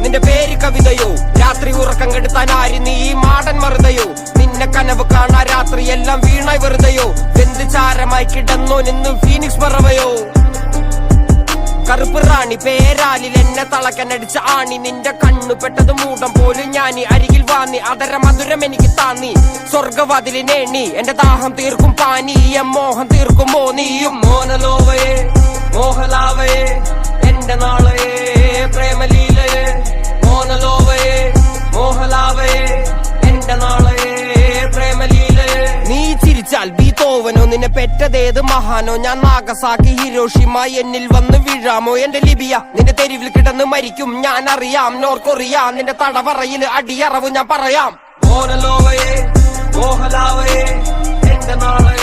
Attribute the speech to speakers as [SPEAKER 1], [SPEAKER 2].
[SPEAKER 1] നിന്റെ പേര് കവിതയോ രാത്രി ഉറക്കം കെടുത്താൻ ആര് നീ മാടൻ മറുതയോ നിന്നെ കനവ് കാണാ രാത്രി എല്ലാം വീണായി വെറുതെയോ വെന്ത് ചാരമായി കിടന്നോ നിന്നും ഫീനിക്സ് പറവയോ കറുപ്പ് റാണി പേരാലിൽ എന്നെ തളക്കനടിച്ച ആണി നിന്റെ കണ്ണു പെട്ടത് മൂടം പോലും ഞാനി അരികിൽ വാന്നി അതര മധുരം എനിക്ക് താന്നി സ്വർഗവാതിലിനേണി എന്റെ ദാഹം തീർക്കും പാനി മോഹം തീർക്കുമോ നീയും മോനലോവയെ മോഹലാവയെ എന്റെ നാളയെ പ്രേമലീലയെ മോനലോവയെ മോഹലാവയെ എന്റെ നാളയെ പ്രേമലീലയെ നീ ചിരിച്ചാൽ ബീതോവനോ നിന്നെ പെറ്റതേത് മഹാനോ ഞാൻ നാഗസാക്കി ഹിരോഷിമ എന്നിൽ വന്ന് വീഴാമോ എന്റെ ലിബിയ നിന്റെ തെരുവിൽ കിടന്ന് മരിക്കും ഞാൻ അറിയാം നോർക്കൊറിയ നിന്റെ തടവറയിൽ അടിയറവ് ഞാൻ പറയാം മോനലോവയെ മോഹലാവയെ എന്റെ നാളെ